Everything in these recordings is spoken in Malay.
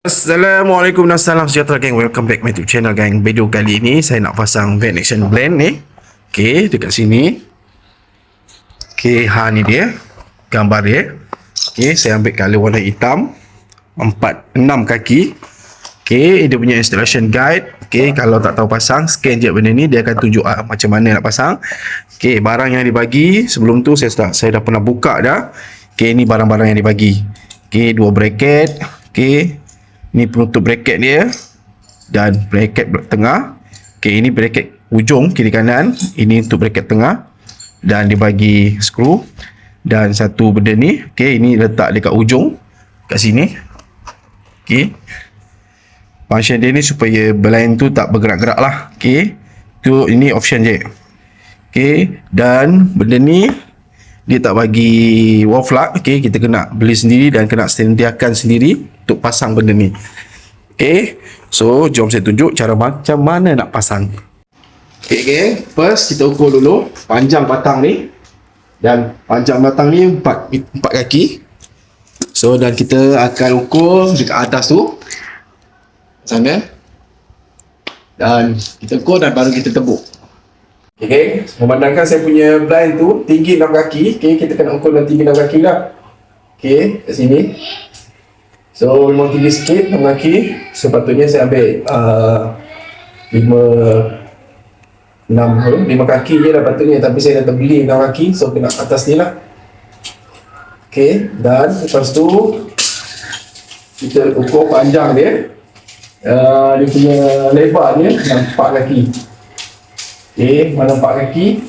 Assalamualaikum dan salam sejahtera geng. Welcome back my YouTube channel geng. Video kali ini saya nak pasang Van Action Blend ni. Okey, dekat sini. Okey, ni dia gambar dia. Okey, saya ambil color warna hitam. 6 kaki. Okey, dia punya installation guide. Okey, kalau tak tahu pasang, scan je benda ni, dia akan tunjuk macam mana nak pasang. Okey, barang yang dibagi sebelum tu saya dah pernah buka dah. Okey, ni barang-barang yang dibagi. Okey, 2 bracket. Okey, ni penutup bracket dia dan bracket tengah. Okey, ini bracket ujung kiri kanan, ini untuk bracket tengah dan dibagi skru dan satu benda ni. Okey, ini letak dekat ujung kat sini. Okey, function dia ni supaya blend tu tak bergerak-gerak lah. Okey, tu ini option je. Okey, dan benda ni dia tak bagi wall plug. Okey, kita kena beli sendiri dan kena sediakan sendiri untuk pasang benda ni. Okey, so jom saya tunjuk cara macam mana nak pasang. Okey geng, first kita ukur dulu panjang batang ni, dan panjang batang ni 4 kaki. So dan kita akan ukur dekat atas tu sana, dan kita ukur dan baru kita tebuk. Okay, memandangkan saya punya blind tu tinggi 6 kaki. Okay, kita kena ukur tinggi 6 kaki lah. Okay, kat sini. So memang tinggi sikit 6 kaki. Sepatutnya saya ambil 5 kaki je lah patutnya. Tapi saya dah terbeli 6 kaki, so kena atas ni lah. Okay, dan lepas tu kita ukur panjang dia. Dia punya lebar dia 4 kaki. Okay, mana 4 kaki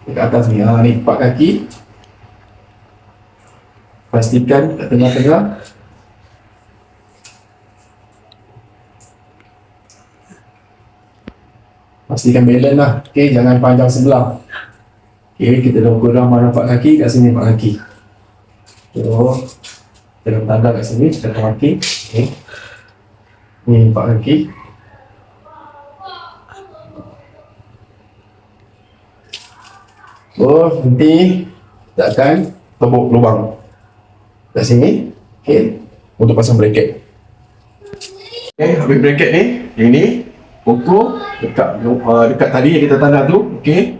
dekat atas ni. Ni 4 kaki. Pastikan kat tengah-tengah. Pastikan balance lah. Okay, jangan panjang sebelah. Okay, kita dah ukur dah mana 4 kaki. Kat sini 4 kaki. So kita dah tanda kat sini 4 kaki. Okay, ni 4 kaki. So nanti kita akan tebuk lubang kat sini. Okay, untuk pasang bracket. Okay, habis bracket ni, ini ukur dekat tadi yang kita tanda tu. Okay,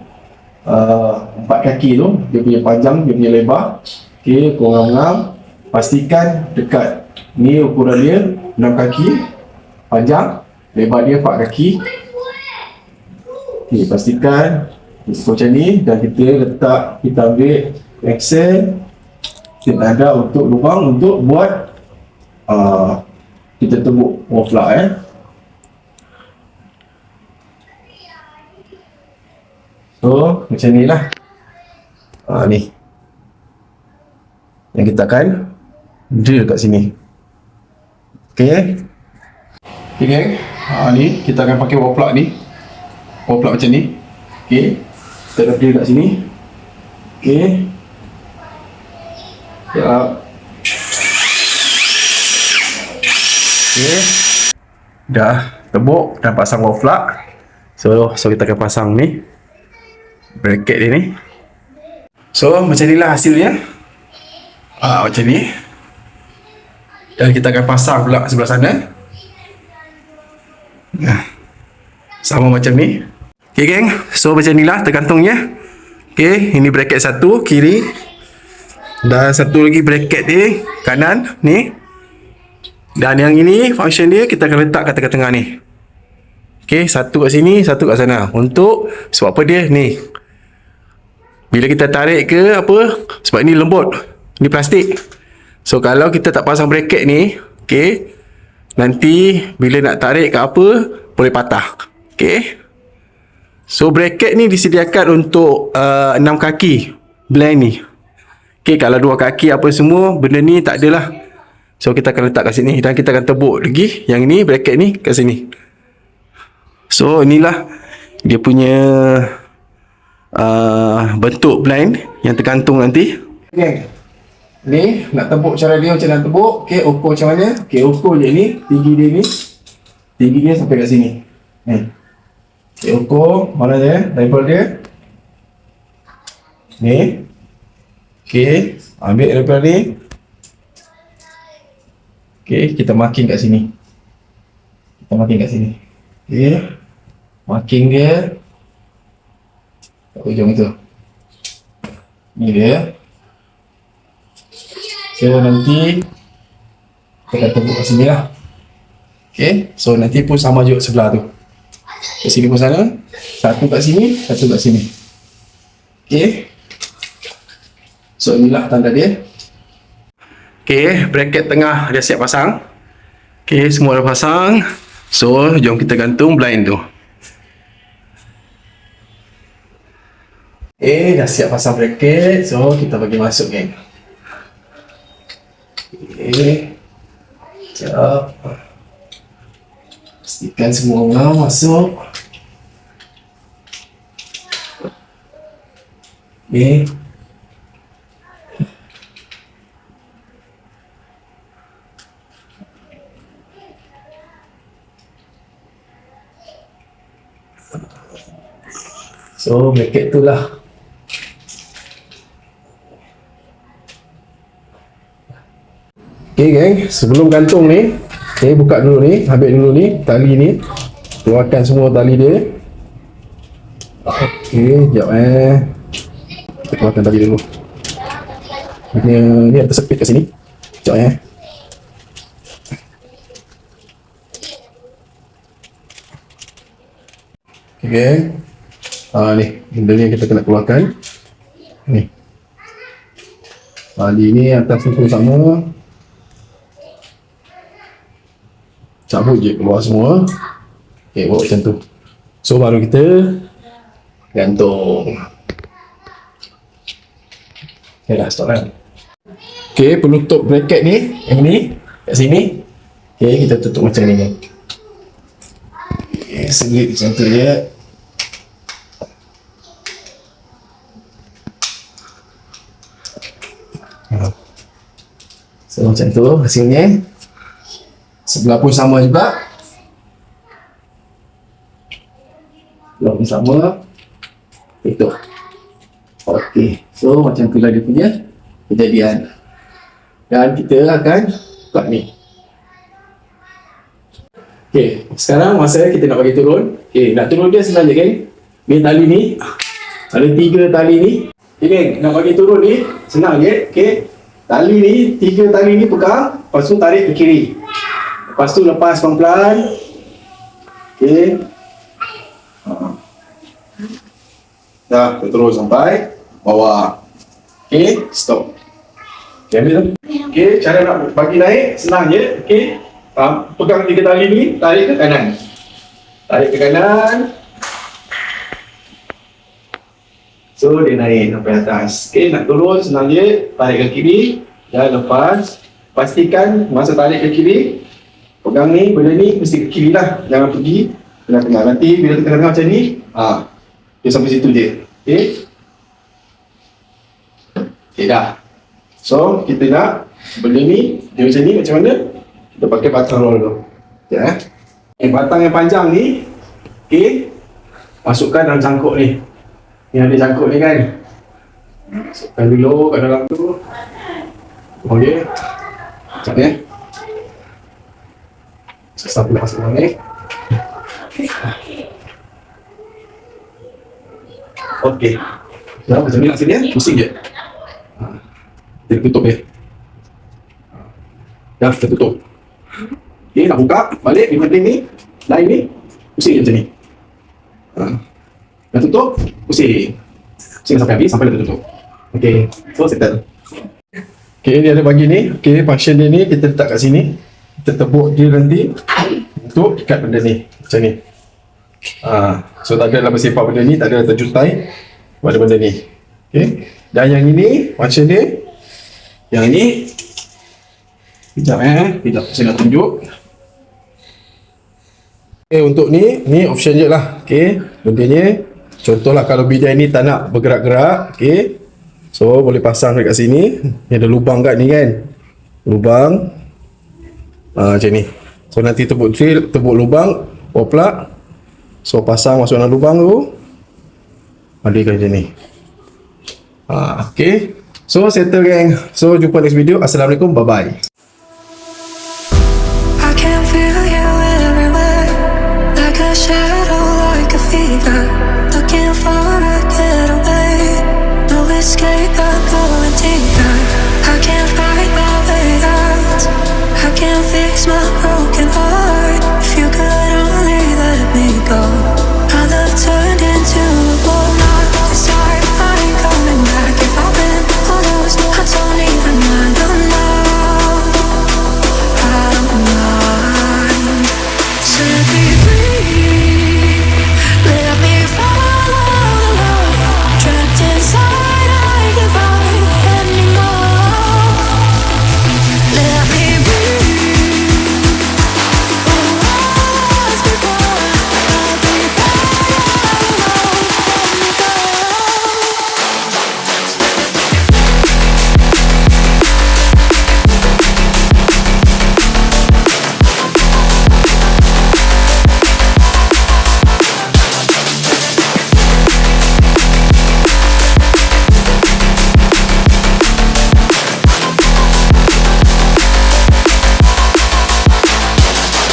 4 kaki tu, dia punya panjang, dia punya lebar. Okay, korang pastikan dekat ni ukuran dia 6 kaki panjang, lebar dia 4 kaki. Okay, pastikan macam ni, dan kita ambil Excel, kita ada untuk lubang untuk buat kita tebuk wall plug So macam ni lah. Ni yang kita akan drill kat sini. Okay, okay, ni kita akan pakai wall plug ni, wall plug macam ni. Okay, kita dah drill kat sini. Okay, sekejap. Okay, dah tebuk dan pasang wall plug. So kita akan pasang ni bracket dia ni. So macam ni lah hasilnya. Macam ni. Dan kita akan pasang pula sebelah sana. Sama macam ni. Okay geng, so macam ni lah tergantungnya. Okay, ini bracket satu kiri, dan satu lagi bracket dia kanan ni. Dan yang ini function dia kita akan letak kat tengah-tengah ni. Okay, satu kat sini, satu kat sana. Untuk sebab apa dia ni, bila kita tarik ke apa, sebab ni lembut, ni plastik. So kalau kita tak pasang bracket ni, okay, nanti bila nak tarik ke apa boleh patah. Okay, so bracket ni disediakan untuk 6 kaki blend ni. Okay, kalau 2 kaki apa semua benda ni tak adalah. So kita akan letak kat sini dan kita akan tebuk lagi yang ni bracket ni kat sini. So inilah dia punya bentuk blend yang tergantung nanti. Okay, ni nak tebuk, cara dia macam nak tebuk. Okay, ukur macam mana? Okay, ukur je ni, tinggi dia ni, tinggi dia sampai kat sini. Okay, ukur mana dia, label dia ni. Okay, ambil label ni. Okay, kita marking kat sini. Kita marking kat sini. Okay. Marking dia kat ujung tu. Ni dia. So nanti kita akan tepuk kat sini lah. Okay, so nanti pun sama juga sebelah tu. Kat sini pun sana. Satu kat sini, satu kat sini. Okay. So inilah tanda dia. Okay, bracket tengah dah siap pasang. Okay, semua dah pasang. So jom kita gantung blind tu. Okay, dah siap pasang bracket. So kita bagi masuk, geng. Okay. Sekejap. Pastikan semua orang masuk. Okay. So bracket tu lah. Okay geng, sebelum gantung ni, okay, buka dulu ni, ambil dulu ni, tali ni. Keluarkan semua tali dia. Okay, sekejap kita keluarkan tali dulu. Ni ada tersepit kat sini. Sekejap Okay geng. Ni, benda ni kita kena keluarkan. Ni. Tali ni atas ni pun sama. Cabut je keluar semua. Okay, buat macam tu. So baru kita gantung. Okay dah, stop kan. Okay, penutup bracket ni, yang ni, kat sini. Okay, kita tutup macam ni. Okay, selit macam tu je. So macam tu hasilnya. Sebelah pun sama juga. Sebelah pun sama. Itu. Okey. So macam itulah dia punya kejadian. Dan kita akan buka ni. Okey. Sekarang masa kita nak bagi turun. Okey. Nak turun dia senang je, geng. Ni tali ni. Ada 3 tali ni. Okey, geng. Nak bagi turun ni senang je. Okey. Tali ni, 3 tali ni pegang. Lepas tu tarik ke kiri. Lepas tu lepas pelan-pelan. Okay. Dah, kita terus sampai bawah. Okay, stop. Okay, ambil tu. Okay, cara nak bagi naik senang je. Okay. Pegang 3 tali ni, tarik ke kanan. Tarik ke kanan. So, dia naik sampai atas. Okay, nak turun senang je. Tarik ke kiri. Dan lepas. Pastikan masa tarik ke kiri. Pegang ni, benda ni mesti ke kiri lah. Jangan pergi tengah-tengah. Nanti bila tengah-tengah macam ni, dia sampai situ je. Okay. Okay dah. So, kita nak benda ni, dia macam ni, macam mana? Kita pakai batang roll tu. Okay, batang yang panjang ni, okay, masukkan dalam cangkuk ni. Ni ada cangkuk ni kan. Masukkan dulu kat dalam tu. Okay. Macam ni. Sesat pula masuk dalam ni. Okay. Dah macam ni nak sini, pusing je. Kita tutup dia. Dah, kita tutup. Okay, nak buka, balik, ni penting ni. Lain ni, pusing je macam ni. Dah tutup, pusing. Pusing sampai habis, sampai dah tutup. Okay, so settle. Okay, ni ada bagi ni. Okay, function dia ni, kita letak kat sini. Kita tebuk dia nanti untuk ikat benda ni macam ni. So tak ada lah bersepah benda ni, tak ada terjuntai pada benda ni. Okay. Dan yang ini macam ni. Yang ini kejap saya nak tunjuk. Okay, untuk ni option je lah. Okay, bendanya contohlah kalau bidai ni tak nak bergerak-gerak. Okay, so boleh pasang dekat sini. Ni ada lubang kat ni kan, lubang. Macam ni. So nanti tebuk drill, tebuk lubang, power plug. So pasang masuk dalam lubang tu. Alihkan macam ni. Okay. So settle, geng. So jumpa next video. Assalamualaikum. Bye bye. fix my broken heart. If you could only let me go. Our love turned into a war. Not this time, I ain't coming back. If I win or lose, I don't even mind. Oh no, I don't mind. Set me free, let me follow the love. Trapped inside, I can't fight anymore. Let me breathe. For once before, I'll be better alone. Let me go.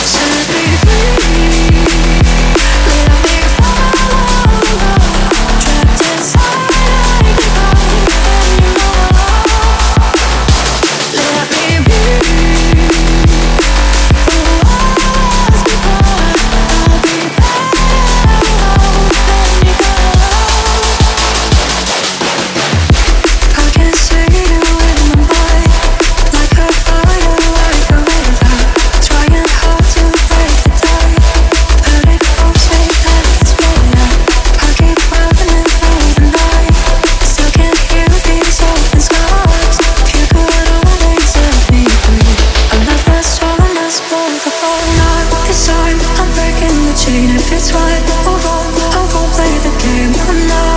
Set me free, let me follow the love. Trapped inside, I can't fight anymore. Let me breathe. For once before, I'll be better alone. Let me go. I can see you in my mind, like a fire, like a river. Trying hard to break the tie, but it won't say that it's better. I keep running through the night, still can't hear these open skies. If you could only set me free, a love that's torn us both apart. Not this time, I'm breaking the chain. If it's right or wrong, I won't play the game. I'm not.